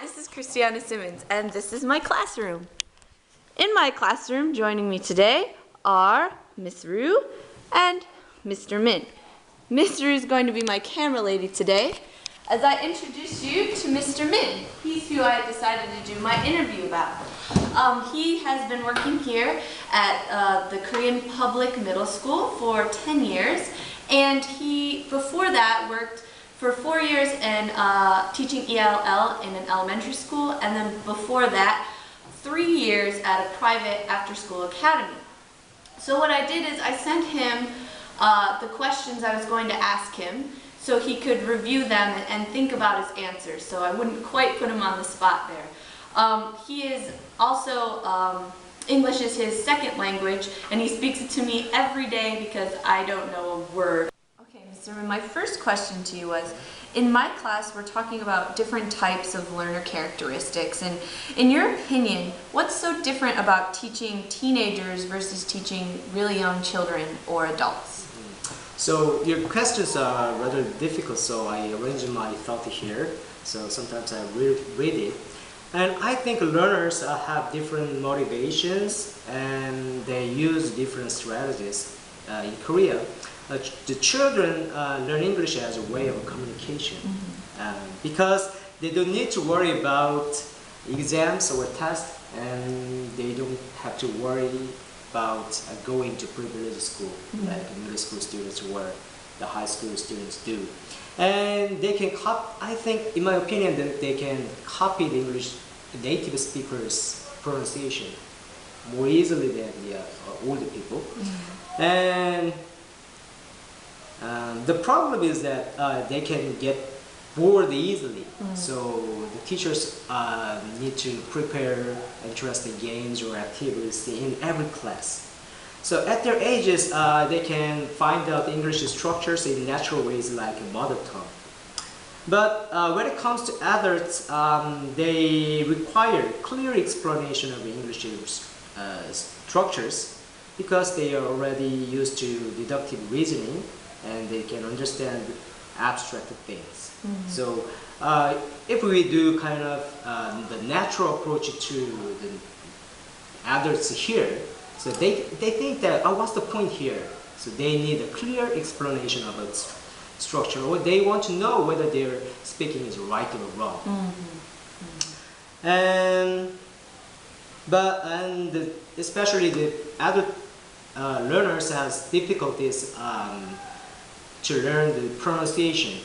this is Christiana Simmons, and this is my classroom. In my classroom, joining me today are Miss Rue and Mr. Min. Miss Rue is going to be my camera lady today as I introduce you to Mr. Min. He's who I decided to do my interview about. He has been working here at the Korean Public Middle School for 10 years, and he, before that, worked for 4 years in teaching ELL in an elementary school, and then before that, 3 years at a private after-school academy. So what I did is I sent him the questions I was going to ask him so he could review them and think about his answers, so I wouldn't quite put him on the spot there. He is also, English is his second language, and he speaks it to me every day because I don't know a word. Okay, Mr. Min, my first question to you was, in my class we're talking about different types of learner characteristics, and in your opinion, what's so different about teaching teenagers versus teaching really young children or adults? So your questions are rather difficult, so I arranged my thought here. So sometimes I read it. And I think learners have different motivations and they use different strategies. In Korea, the children learn English as a way of communication because they don't need to worry about exams or tests, and they don't have to worry about going to privileged school like middle school students or the high school students do. And they can I think, in my opinion, that they can copy the English native speakers' pronunciation more easily than the older people. And the problem is that they can get bored easily. So the teachers need to prepare interesting games or activities in every class. So at their ages, they can find out English structures in natural ways like mother tongue. But when it comes to adults, they require clear explanation of English structures because they are already used to deductive reasoning and they can understand abstract things. So if we do kind of the natural approach to the adults here, so they think that, oh, what's the point here? So they need a clear explanation of its structure, or they want to know whether their speaking is right or wrong. Especially the adult learners has difficulties to learn the pronunciation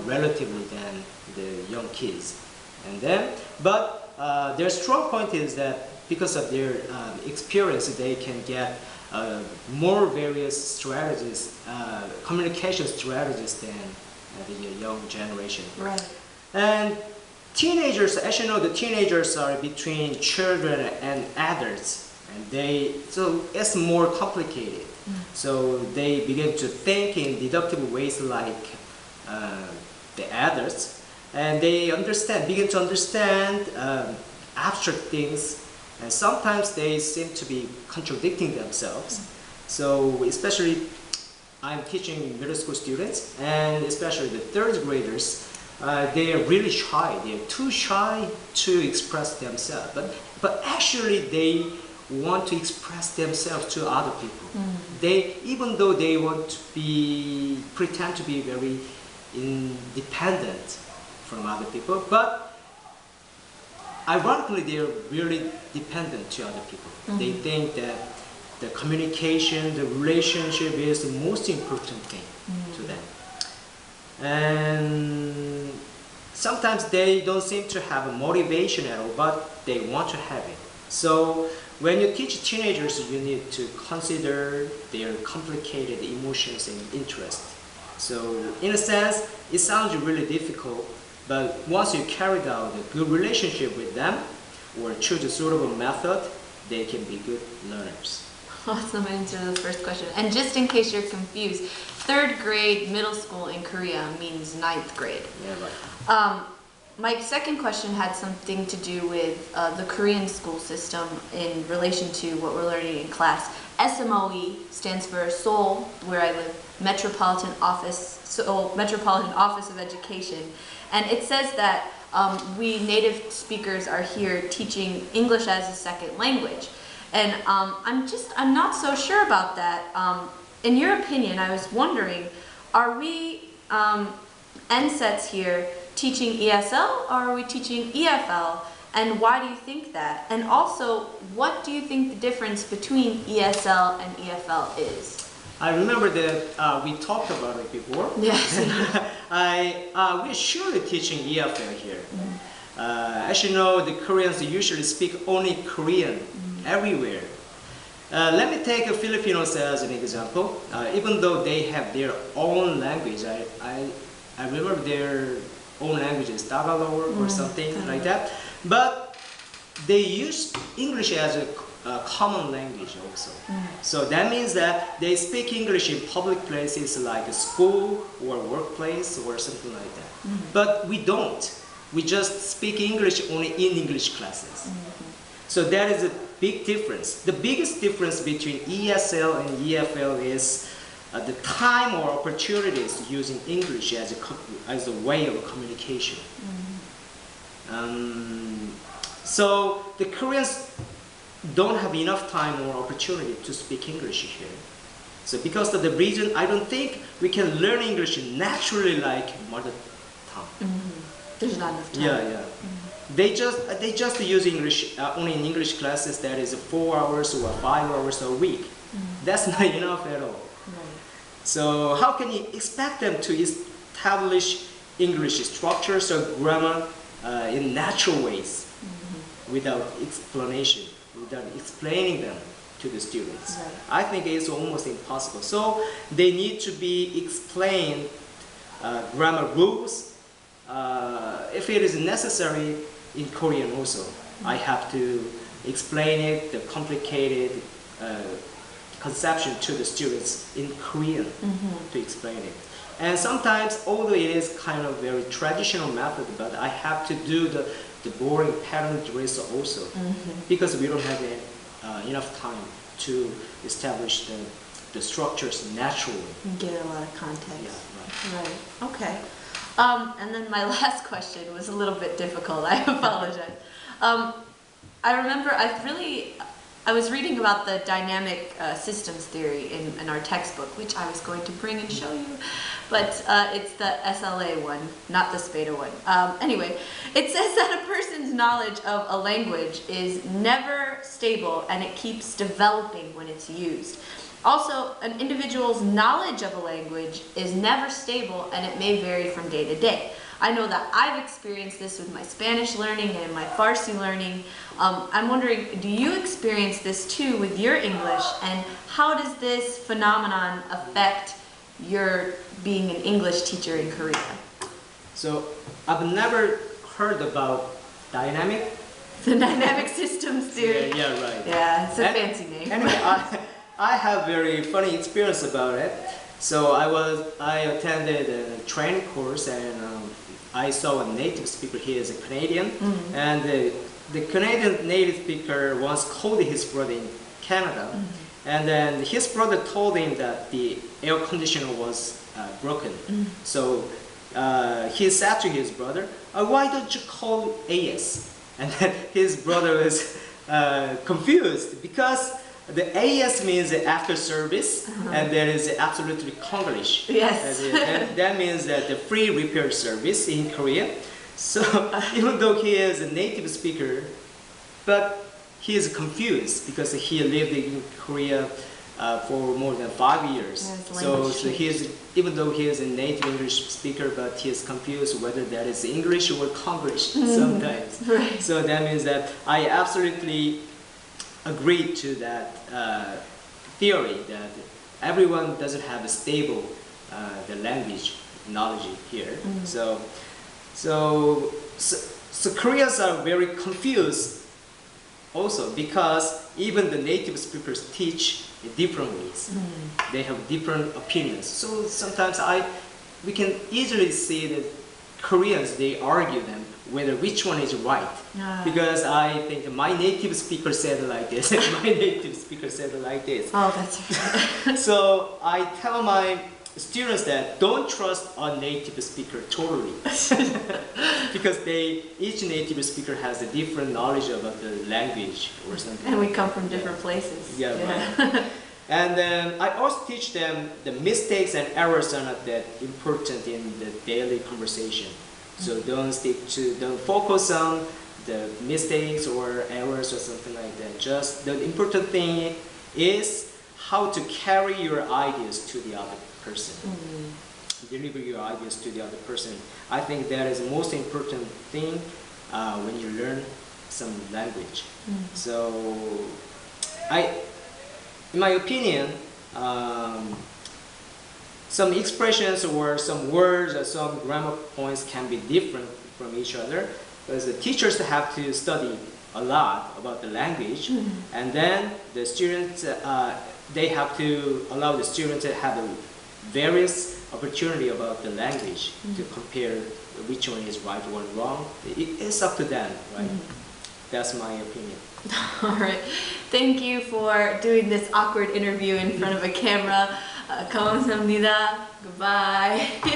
relatively than the young kids. And then, but their strong point is that because of their experience, they can get more various strategies, communication strategies than the young generation. Right. And teenagers, as you know, the teenagers are between children and adults, and so it's more complicated. So they begin to think in deductive ways like the adults, and they begin to understand abstract things, and sometimes they seem to be contradicting themselves. So especially I'm teaching middle school students, and especially the third graders, they are really shy. They are too shy to express themselves, but actually they want to express themselves to other people. Even though they want to pretend to be very independent from other people, but ironically they are really dependent to other people. They think that the communication, the relationship is the most important thing to them. And sometimes they don't seem to have a motivation at all, but they want to have it. So when you teach teenagers, you need to consider their complicated emotions and interests. So in a sense, it sounds really difficult, but once you carry out a good relationship with them or choose a suitable method, they can be good learners. Awesome answer to the first question. And just in case you're confused, third grade middle school in Korea means 9th grade. Yeah, right. My second question had something to do with the Korean school system in relation to what we're learning in class. SMOE stands for Seoul, where I live, Metropolitan Office of Education. And it says that we native speakers are here teaching English as a second language. And I'm not so sure about that. In your opinion, I was wondering, are we NSETs here teaching ESL or are we teaching EFL? And why do you think that? And also, what do you think the difference between ESL and EFL is? I remember that we talked about it before. Yes. We're surely teaching EFL here. As you know, the Koreans usually speak only Korean everywhere. Let me take Filipinos as an example. Even though they have their own language, I remember their own language is Tagalog or something like that. But they use English as a common language also. So that means that they speak English in public places like a school or workplace or something like that. But we don't. We just speak English only in English classes. So that is a big difference. The biggest difference between ESL and EFL is the time or opportunities using English as a way of communication. So the Koreans don't have enough time or opportunity to speak English here. So because of the reason, I don't think we can learn English naturally like mother tongue. There's not enough time. Yeah. They just use English only in English classes that is 4 hours or 5 hours a week. That's not enough at all. So how can you expect them to establish English structures or grammar in natural ways without explanation, without explaining them to the students? I think it's almost impossible. So they need to be explained grammar rules. If it is necessary in Korean also, I have to explain it, the complicated conception to the students in Korean to explain it. And sometimes, although it is kind of very traditional method, but I have to do the boring pattern drills also because we don't have enough time to establish the structures naturally. Get a lot of context. Yeah, Right. Okay. And then my last question was a little bit difficult. I apologize. I remember I was reading about the dynamic systems theory in our textbook, which I was going to bring and show you, but it's the SLA one, not the SPADA one. Anyway, it says that a person's knowledge of a language is never stable and it keeps developing when it's used. Also, an individual's knowledge of a language is never stable and it may vary from day to day. I know that I've experienced this with my Spanish learning and my Farsi learning. I'm wondering, do you experience this too with your English, and how does this phenomenon affect your being an English teacher in Korea? So I've never heard about dynamic. The dynamic systems theory. Yeah, right. Yeah, it's a fancy name. Anyway, I have very funny experience about it. So I attended a training course and I saw a native speaker. He is a Canadian, and the Canadian native speaker once called his brother in Canada, and then his brother told him that the air conditioner was broken. So he said to his brother, "Why don't you call AS?" And then his brother was confused because the AS means after service, and that is absolutely Konglish. Yes. And that means that the free repair service in Korea. So even though he is a native speaker, but he is confused because he lived in Korea for more than 5 years. Yes, So he is, even though he is a native English speaker, but he is confused whether that is English or Konglish sometimes. Right. So that means that I absolutely agree to that theory that everyone doesn't have a stable the language knowledge here. So Koreans are very confused also because even the native speakers teach in different ways. They have different opinions. So sometimes we can easily see that Koreans, they argue them whether which one is right. Because I think my native speaker said it like this, and my native speaker said it like this. Oh, that's right. So I tell my students that don't trust a native speaker totally because each native speaker has a different knowledge about the language or something. And we come from different places. Yeah. Right. And then I also teach them the mistakes and errors are not that important in the daily conversation. So don't focus on the mistakes or errors or something like that. Just the important thing is how to carry your ideas to the other person. Deliver your ideas to the other person. I think that is the most important thing when you learn some language. So in my opinion, some expressions or some words or some grammar points can be different from each other because the teachers have to study a lot about the language, and then the students they have to allow the students to have a various opportunity about the language to compare which one is right or wrong. It's up to them, right? That's my opinion. All right. Thank you for doing this awkward interview in front of a camera. 감사합니다. Goodbye.